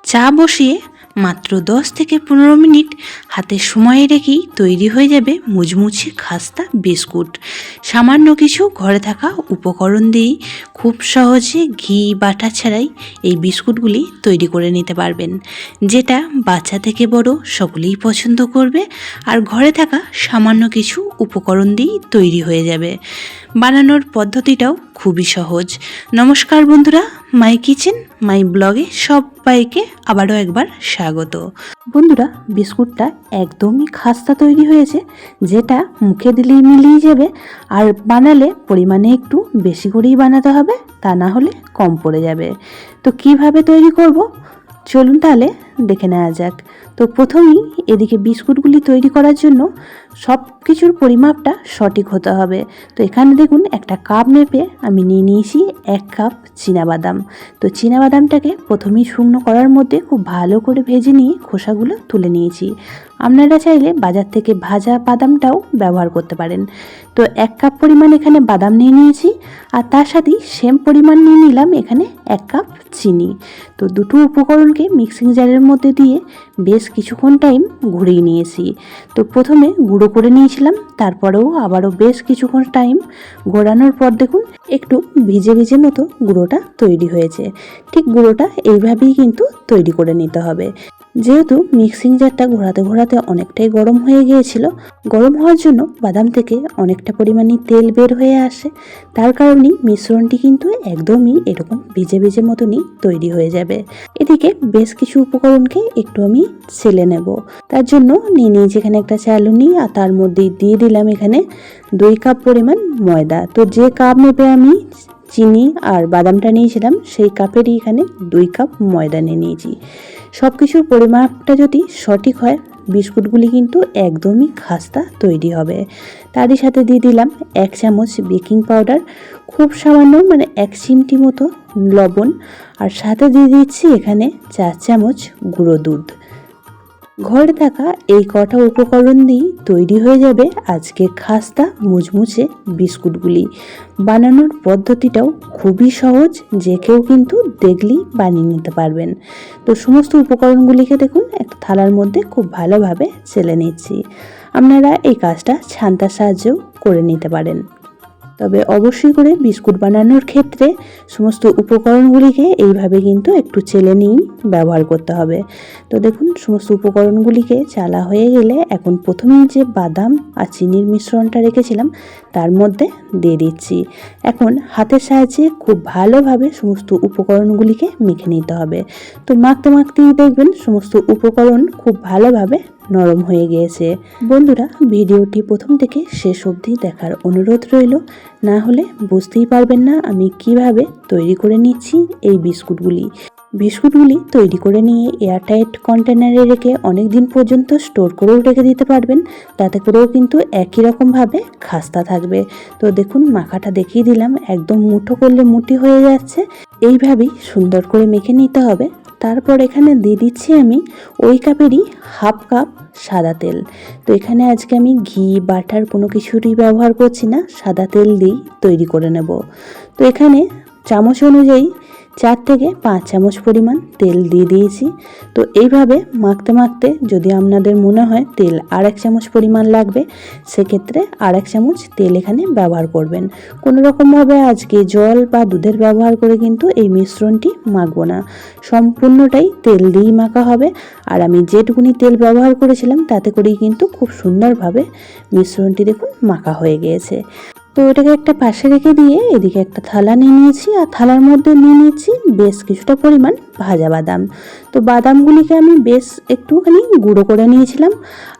চা বসিয়ে মাত্র 10 থেকে 15 মিনিট হাতে সময় রেখেই তৈরি হয়ে যাবে মুচমুচে খাস্তা বিস্কুট। সামান্য কিছু ঘরে থাকা উপকরণ দিয়েই খুব সহজে ঘি বাটা ছাড়াই এই বিস্কুটগুলি তৈরি করে নিতে পারবেন, যেটা বাচ্চা থেকে বড় সকলেই পছন্দ করবে। আর ঘরে থাকা সামান্য কিছু উপকরণ দিয়েই তৈরি হয়ে যাবে। বানানোর পদ্ধতিটাও খুবই সহজ। নমস্কার বন্ধুরা, মাই কিচেন মাই ব্লগে সবাইকে আবারও একবার স্বাগত। বন্ধুরা, বিস্কুটটা একদমই খাস্তা তৈরি হয়েছে, যেটা মুখে দিলেই মিলিয়ে যাবে। আর বানালে পরিমাণে একটু বেশি করেই বানাতে হবে, তা না হলে কম পড়ে যাবে। তো কিভাবে তৈরি করব চলুন তাহলে দেখে নেওয়া যাক। তো প্রথমেই এদিকে বিস্কুটগুলি তৈরি করার জন্য সব কিছুর পরিমাপটা সঠিক হতে হবে। তো এখানে দেখুন একটা কাপ মেপে আমি নিয়ে নিয়েছি 1 কাপ চীনাবাদাম। তো চীনাবাদামটাকে প্রথমেই শুকনো করার মধ্যে খুব ভালো করে ভেজে নিয়ে খোসাগুলো তুলে নিয়েছি। আপনারা চাইলে বাজার থেকে ভাজা বাদামটাও ব্যবহার করতে পারেন। তো 1 কাপ পরিমাণ এখানে বাদাম নিয়ে নিয়েছি, আর তার সাথেই সেম পরিমাণ নিয়ে নিলাম এখানে 1 কাপ চিনি। তো দুটো উপকরণকে মিক্সিং জারের মধ্যে দিয়ে বেশ কিছুক্ষণ টাইম ঘুরিয়ে নিয়েছি। তো প্রথমে গুঁড়ো করে নিয়েছিলাম, তারপরেও আবারও বেশ কিছুক্ষণ টাইম ঘোরানোর পর দেখুন একটু ভিজে ভিজে মতো গুঁড়োটা তৈরি হয়েছে। ঠিক গুঁড়োটা এইভাবেই কিন্তু তৈরি করে নিতে হবে। যেহেতু মিক্সিং জারটা ঘোরাতে ঘোরাতে অনেকটাই গরম হয়ে গিয়েছিল, গরম হওয়ার জন্য বাদাম থেকে অনেকটা পরিমাণে তেল বের হয়ে আসে, তার কারণেই মিশ্রণটি কিন্তু একদমই এরকম ভিজে ভিজে মতনই তৈরি হয়ে যাবে। এদিকে বেশ কিছু উপকরণকে একটু আমি ছেলে নেব। তার জন্য নিয়ে নিয়েছি এখানে একটা চালুনি, আর তার মধ্যে দিয়ে দিলাম এখানে 2 কাপ পরিমাণ ময়দা। তো যে কাপ মেপে আমি চিনি আর বাদামটা নিয়েছিলাম সেই কাপেরই এখানে 2 কাপ ময়দা নিয়ে নিয়েছি। সব কিছুর পরিমাপটা যদি সঠিক হয় বিস্কুটগুলি কিন্তু একদমই খাস্তা তৈরি হবে। তারই সাথে দিয়ে দিলাম 1 চামচ বেকিং পাউডার, খুব সামান্য মানে 1 চিমটি মতো লবণ, আর সাথে দিয়ে দিচ্ছি এখানে 4 চামচ গুঁড়ো দুধ। ঘরে থাকা এই কটা উপকরণ দিয়ে তৈরি হয়ে যাবে আজকে খাস্তা মুচমুচে বিস্কুটগুলি। বানানোর পদ্ধতিটাও খুবই সহজ, যে কেউ কিন্তু দেখলেই বানিয়ে নিতে পারবেন। তো সমস্ত উপকরণগুলিকে দেখুন একটা থালার মধ্যে খুব ভালোভাবে চেলে নিচ্ছি। আপনারা এই কাজটা ছান্তার সাহায্যেও করে নিতে পারেন, তবে অবশ্যই করে বিস্কুট বানানোর ক্ষেত্রে সমস্ত উপকরণগুলিকে এইভাবে কিন্তু একটু চেলে নিয়েই ব্যবহার করতে হবে। তো দেখুন সমস্ত উপকরণগুলিকে চালা হয়ে গেলে এখন প্রথমেই যে বাদাম আর চিনির মিশ্রণটা রেখেছিলাম তার মধ্যে দিয়ে দিচ্ছি। এখন হাতের সাহায্যে খুব ভালোভাবে সমস্ত উপকরণগুলিকে মেখে নিতে হবে। তো মাখতে মাখতেই দেখবেন সমস্ত উপকরণ খুব ভালোভাবে নরম হয়ে গিয়েছে। বন্ধুরা, ভিডিওটি প্রথম থেকে শেষ অবধি দেখার অনুরোধ রইল, না হলে বুঝতেই পারবেন না আমি কিভাবে তৈরি করে নিচ্ছি এই বিস্কুটগুলি তৈরি করে নিয়ে এয়ারটাইট কন্টেনারে রেখে অনেক দিন পর্যন্ত স্টোর করেও রেখে দিতে পারবেন, তাতে করেও কিন্তু একই রকমভাবে খাস্তা থাকবে। তো দেখুন মাখাটা দেখিয়ে দিলাম, একদম মুঠো করলে মুঠি হয়ে যাচ্ছে। এইভাবেই সুন্দর করে মেখে নিতে হবে। তারপর এখানে দিয়ে দিচ্ছি আমি ওই কাপেরই 1/2 কাপ সাদা তেল। তো এখানে আজকে আমি ঘি বাটার কোনো কিছুরই ব্যবহার করছি না, সাদা তেল দিয়েই তৈরি করে নেব। তো এখানে চামচ অনুযায়ী 4 থেকে 5 চামচ পরিমাণ তেল দিয়ে দিয়েছি। তো এইভাবে মাখতে মাখতে যদি আপনাদের মনে হয় তেল আর 1 চামচ পরিমাণ লাগবে, সেক্ষেত্রে আর 1 চামচ তেল এখানে ব্যবহার করবেন। কোনো রকমভাবে আজকে জল বা দুধের ব্যবহার করে কিন্তু এই মিশ্রণটি মাখবো না, সম্পূর্ণটাই তেল দিয়েই মাখা হবে। আর আমি যেটুকুনি তেল ব্যবহার করেছিলাম তাতে করেই কিন্তু খুব সুন্দরভাবে মিশ্রণটি দেখুন মাখা হয়ে গিয়েছে। তো এটাকে একটা পাশে রেখে দিয়ে এদিকে একটা থালা নিয়ে নিয়েছি, আর থালার মধ্যে নিয়ে নিয়েছি বেশ কিছুটা পরিমাণ ভাজা বাদাম। তো বাদামগুলিকে আমি বেশ একটুখানি গুঁড়ো করে নিয়েছিলাম,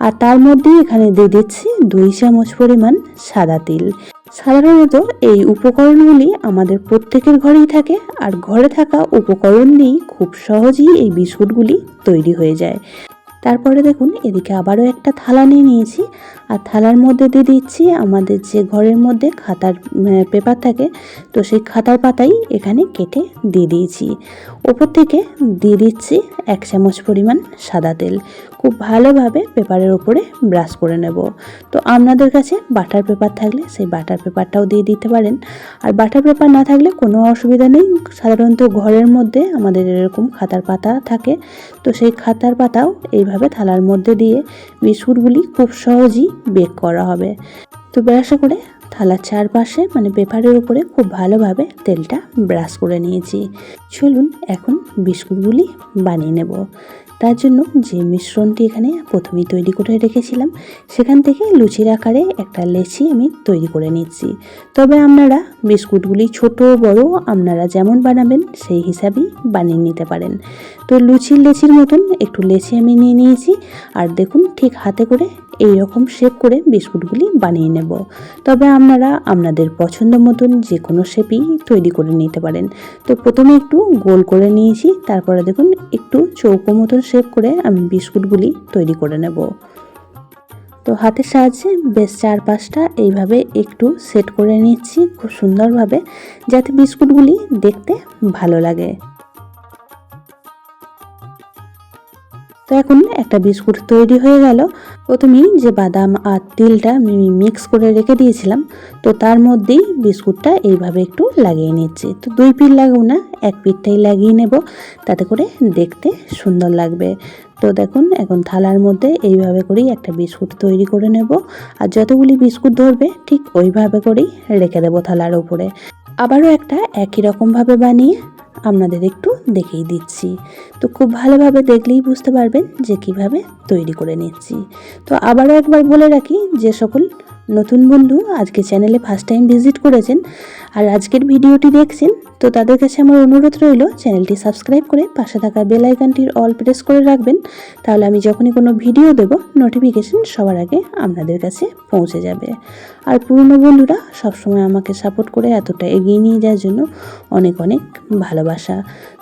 আর তার মধ্যে এখানে দিয়ে দিচ্ছি 2 চামচ পরিমাণ সাদা তিল। সাধারণত এই উপকরণগুলি আমাদের প্রত্যেকের ঘরেই থাকে, আর ঘরে থাকা উপকরণ দিয়েই খুব সহজেই এই বিস্কুটগুলি তৈরি হয়ে যায়। তারপরে দেখুন এদিকে আবারও একটা থালা নিয়ে নিয়েছি, আর থালার মধ্যে দিয়ে দিচ্ছি আমাদের যে ঘরের মধ্যে খাতার পেপার থাকে, তো সেই খাতার পাতাই এখানে কেটে দিয়ে দিয়েছি। ওপর থেকে দিয়ে দিচ্ছি 1 চামচ পরিমাণ সাদা তেল। খুব ভালোভাবে পেপারের উপরে ব্রাশ করে নেব। তো আপনাদের কাছে বাটার পেপার থাকলে সেই বাটার পেপারটাও দিয়ে দিতে পারেন, আর বাটার পেপার না থাকলে কোনো অসুবিধা নেই। সাধারণত ঘরের মধ্যে আমাদের এরকম খাতার পাতা থাকে, তো সেই খাতার পাতাও এইভাবে থালার মধ্যে দিয়ে বিস্কুটগুলি খুব সহজেই বেক করা হবে। তো ব্রাশে করে থালার চারপাশে মানে পেপারের উপরে খুব ভালোভাবে তেলটা ব্রাশ করে নিয়েছি। চলুন এখন বিস্কুটগুলি বানিয়ে নেব। তার জন্য যে মিশ্রণটি এখানে প্রথমেই তৈরি করে রেখেছিলাম সেখান থেকে লুচির আকারে একটা লেচি আমি তৈরি করে নিচ্ছি। তবে আপনারা বিস্কুটগুলি ছোট বড় আপনারা যেমন বানাবেন সেই হিসাবেই বানিয়ে নিতে পারেন। তো লুচির লেচির মতন একটু লেচি আমি নিয়ে নিয়েছি, আর দেখুন ঠিক হাতে করে এই রকম শেপ করে বিস্কুটগুলি বানিয়ে নেব। তবে আপনারা আপনাদের পছন্দ মতন যে কোনো শেপই তৈরি করে নিতে পারেন। তো প্রথমে একটু গোল করে নিয়েছি, তারপরে দেখুন একটু চৌকো মতন শেপ করে আমি বিস্কুটগুলি তৈরি করে নেব। তো হাতের সাহায্যে বেশ চারপাশটা এইভাবে একটু সেট করে নিচ্ছি খুব সুন্দরভাবে, যাতে বিস্কুটগুলি দেখতে ভালো লাগে। তো এখন একটা বিস্কুট তৈরি হয়ে গেল। প্রথমেই যে বাদাম আর তিলটা আমি মিক্স করে রেখে দিয়েছিলাম, তো তার মধ্যেই বিস্কুটটা এইভাবে একটু লাগিয়ে নিচ্ছি। তো 2 পিঠ লাগাবো না, 1 পিঠটাই লাগিয়ে নেব, তাতে করে দেখতে সুন্দর লাগবে। তো দেখুন এখন থালার মধ্যে এইভাবে করেই একটা বিস্কুট তৈরি করে নেব, আর যতগুলি বিস্কুট ধরবে ঠিক ওইভাবে করেই রেখে দেবো থালার উপরে। আবারও একটা একই রকমভাবে বানিয়ে আপনাদের একটু দেখিয়ে দিচ্ছি। তো খুব ভালোভাবে দেখলেই বুঝতে পারবেন যে কিভাবে তৈরি করে নিচ্ছি। তো আবারও একবার বলে রাখি, যে সকল নতুন বন্ধু আজকে চ্যানেলে ফার্স্ট টাইম ভিজিট করেছেন আর আজকের ভিডিওটি দেখছেন, তো তাদের কাছে আমার অনুরোধ রইল চ্যানেলটি সাবস্ক্রাইব করে পাশে থাকা বেল আইকনটির অল প্রেস করে রাখবেন। তাহলে আমি যখনই কোনো ভিডিও দেব নোটিফিকেশন সবার আগে আপনাদের কাছে পৌঁছে যাবে। আর পুরনো বন্ধুরা সবসময় আমাকে সাপোর্ট করে এতটা এগিয়ে নিয়ে যাওয়ার জন্য অনেক অনেক ভালোবাসা।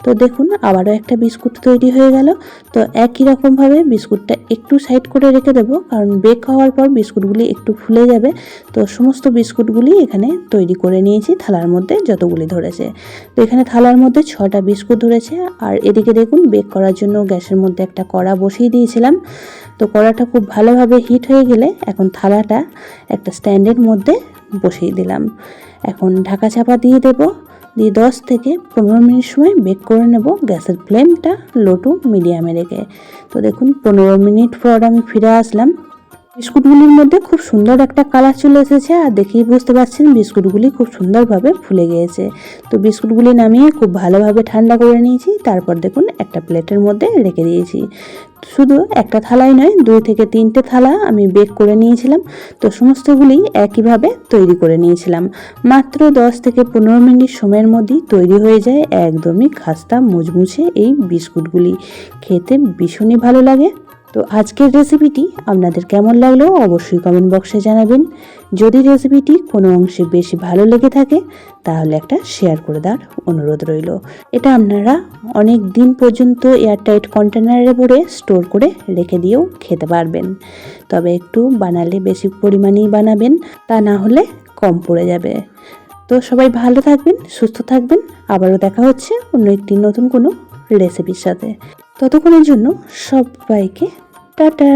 তো দেখুন আবারও একটা বিস্কুট তৈরি হয়ে গেল। তো একই রকমভাবে বিস্কুটটা একটু সাইড করে রেখে দেবো, কারণ বেক হওয়ার পর বিস্কুটগুলি একটু ফুলে যাবে। তো সমস্ত বিস্কুটগুলি এখানে তৈরি করে নিয়েছি থালার মধ্যে যতগুলি ধরেছে। তো এখানে থালার মধ্যে 6টা বিস্কুট ধরেছে। আর এদিকে দেখুন বেক করার জন্য গ্যাসের মধ্যে একটা কড়া বসিয়ে দিয়েছিলাম। তো কড়াটা খুব ভালোভাবে হিট হয়ে গেলে এখন থালাটা একটা স্ট্যান্ডের মধ্যে বসিয়ে দিলাম। এখন ঢাকা চাপা দিয়ে দেবো, দিয়ে 10 থেকে 15 মিনিট সময় বেক করে নেব গ্যাসের ফ্লেমটা লো টু মিডিয়ামে রেখে। তো দেখুন 15 মিনিট পর আমি ফিরে আসলাম। বিস্কুটগুলির মধ্যে খুব সুন্দর একটা কালার চলে এসেছে, আর দেখেই বুঝতে পারছেন বিস্কুটগুলি খুব সুন্দরভাবে ফুলে গিয়েছে। তো বিস্কুটগুলি নামিয়ে খুব ভালোভাবে ঠান্ডা করে নিয়েছি, তারপর দেখুন একটা প্লেটের মধ্যে রেখে দিয়েছি। শুধু একটা থালায় নয়, 2 থেকে 3টে থালা আমি বেক করে নিয়েছিলাম। তো সমস্তগুলি একইভাবে তৈরি করে নিয়েছিলাম। মাত্র 10 থেকে 15 মিনিট সময়ের মধ্যেই তৈরি হয়ে যায় একদমই খাস্তা মুচমুচে এই বিস্কুটগুলি। খেতে ভীষণই ভালো লাগে। তো আজকের রেসিপিটি আপনাদের কেমন লাগলো অবশ্যই কমেন্ট বক্সে জানাবেন। যদি রেসিপিটি কোনো অংশে বেশি ভালো লেগে থাকে তাহলে একটা শেয়ার করে দেওয়ার অনুরোধ রইল। এটা আপনারা অনেক দিন পর্যন্ত এয়ারটাইট কন্টেনারে ভরে স্টোর করে রেখে দিয়েও খেতে পারবেন। তবে একটু বানালে বেশি পরিমাণেই বানাবেন, তা না হলে কম পড়ে যাবে। তো সবাই ভালো থাকবেন, সুস্থ থাকবেন। আবারও দেখা হচ্ছে অন্য একটি নতুন কোনো রেসিপির সাথে। ততক্ষণের জন্য সবাইকে টাটা।